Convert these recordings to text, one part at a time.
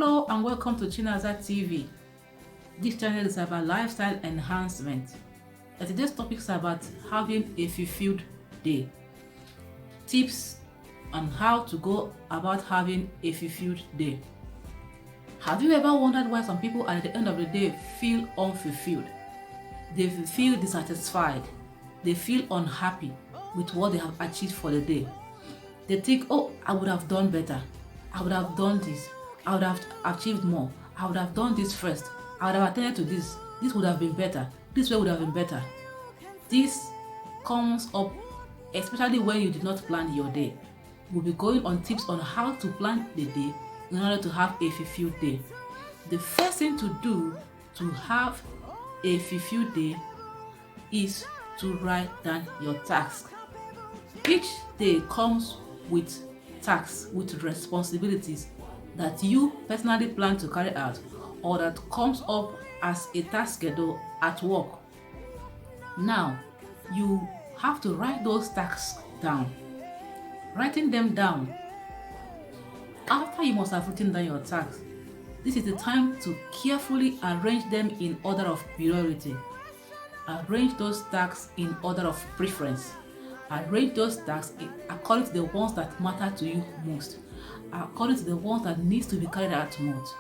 Hello and welcome to Chinaza TV. This channel is about lifestyle enhancement. And today's topic is about having a fulfilled day. Tips on how to go about having a fulfilled day. Have you ever wondered why some people at the end of the day feel unfulfilled? They feel dissatisfied. They feel unhappy with what they have achieved for the day. They think, oh, I would have done better. I would have done this. I would have achieved more. I would have done this first. I would have attended to this. This would have been better. This way would have been better. This comes up especially when you did not plan your day. We'll be going on tips on how to plan the day in order to have a fulfilled day. The first thing to do to have a fulfilled day is to write down your tasks. Each day comes with tasks, with responsibilities that you personally plan to carry out or that comes up as a task schedule at work. Now, you have to write those tasks down. Writing them down, after you must have written down your tasks, this is the time to carefully arrange them in order of priority. Arrange those tasks in order of preference. Arrange those tasks according to the ones that matter to you most, according to the ones that needs to be carried out most,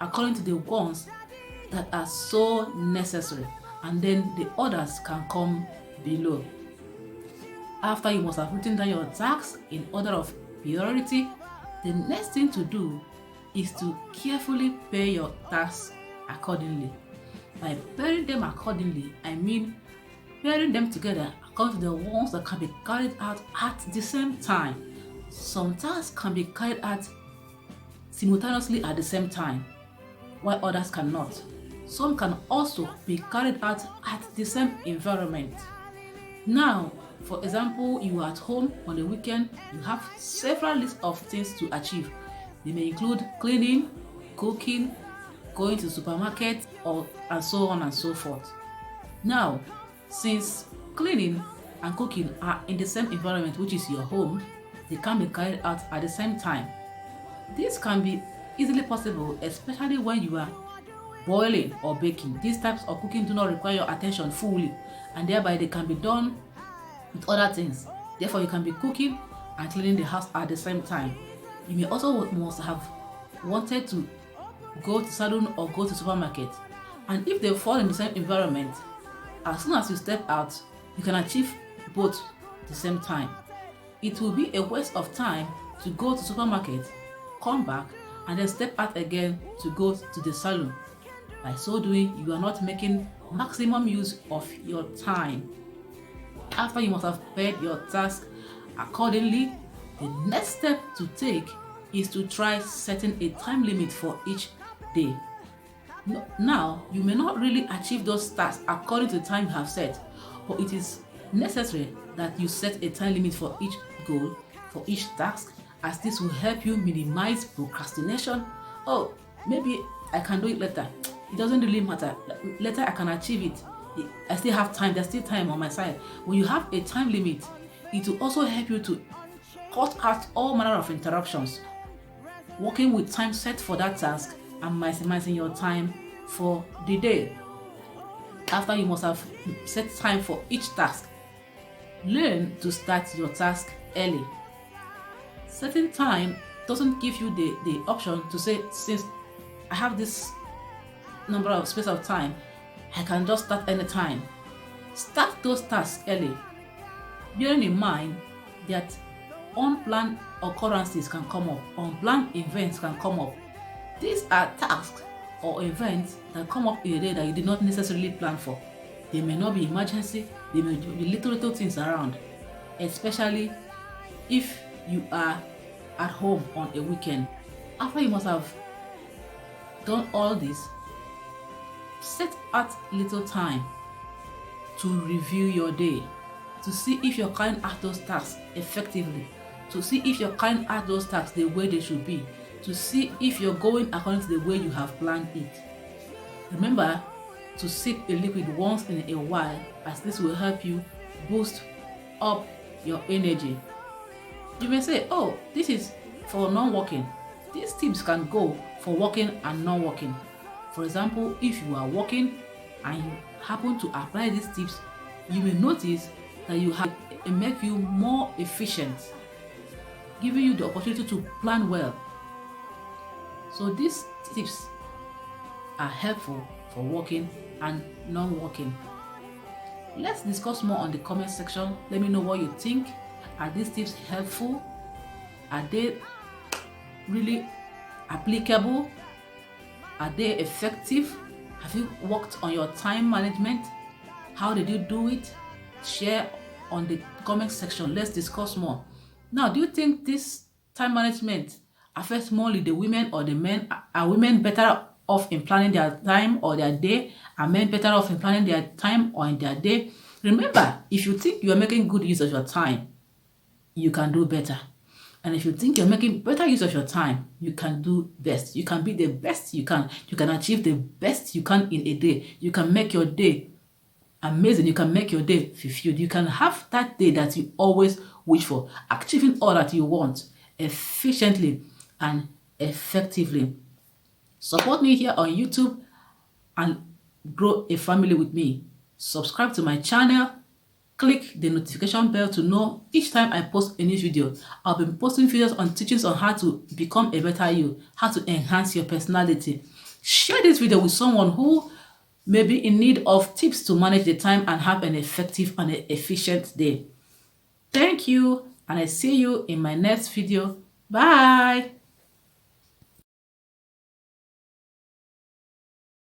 according to the ones that are so necessary, and then the others can come below. After you must have written down your tasks in order of priority, the next thing to do is to carefully pair your tasks accordingly. By pairing them accordingly, I mean pairing them together according to the ones that can be carried out at the same time. Some tasks can be carried out simultaneously at the same time, while others cannot. Some can also be carried out at the same environment. Now, for example, you are at home on the weekend, you have several lists of things to achieve. They may include cleaning, cooking, going to the supermarket, and so on and so forth. Now, since cleaning and cooking are in the same environment, which is your home, they can be carried out at the same time. This can be easily possible, especially when you are boiling or baking. These types of cooking do not require your attention fully, and thereby they can be done with other things. Therefore, you can be cooking and cleaning the house at the same time. You may also must have wanted to go to salon or go to supermarket, and if they fall in the same environment, as soon as you step out, you can achieve both at the same time. It will be a waste of time to go to supermarket, come back, and then step out again to go to the salon. By so doing, you are not making maximum use of your time. After you must have paired your task accordingly, the next step to take is to try setting a time limit for each day. Now, you may not really achieve those tasks according to the time you have set, but it is necessary that you set a time limit for each goal, for each task, as this will help you minimize procrastination. Oh, maybe I can do it later. It doesn't really matter. Later I can achieve it. I still have time. There's still time on my side. When you have a time limit, it will also help you to cut out all manner of interruptions. Working with time set for that task and maximizing your time for the day. After you must have set time for each task, learn to start your task early. Setting time doesn't give you the option to say, since I have this number of space of time, I can just start anytime. Start those tasks early, bearing in mind that unplanned occurrences can come up, unplanned events can come up. These are tasks or events that come up in a day that you did not necessarily plan for. They may not be emergency, they may be little things around, especially if you are at home on a weekend. After you must have done all this, set out little time to review your day, to see if you're carrying out those tasks effectively, to see if you're carrying out those tasks the way they should be, to see if you're going according to the way you have planned it. Remember to sip a liquid once in a while, as this will help you boost up your energy. You may say, oh, this is for non-working. These tips can go for working and not working. For example, if you are working and you happen to apply these tips, you will notice that you have it make you more efficient, giving you the opportunity to plan well. So these tips are helpful for working and non-working. Let's discuss more on the comment section. Let me know what you think. Are these tips helpful? Are they really applicable? Are they effective? Have you worked on your time management? How did you do it? Share on the comment section. Let's discuss more. Now, do you think this time management affects more the women or the men? Are women better off in planning their time or their day? Are men better off in planning their time or in their day? Remember, if you think you are making good use of your time, you can do better. And if you think you're making better use of your time, you can do best. You can be the best you can. You can achieve the best you can in a day. You can make your day amazing. You can make your day fulfilled. You can have that day that you always wish for, achieving all that you want efficiently and effectively. Support me here on YouTube and grow a family with me. Subscribe to my channel. Click the notification bell to know each time I post a new video. I'll be posting videos on teachings on how to become a better you, how to enhance your personality. Share this video with someone who may be in need of tips to manage the time and have an effective and efficient day. Thank you, and I see you in my next video. Bye.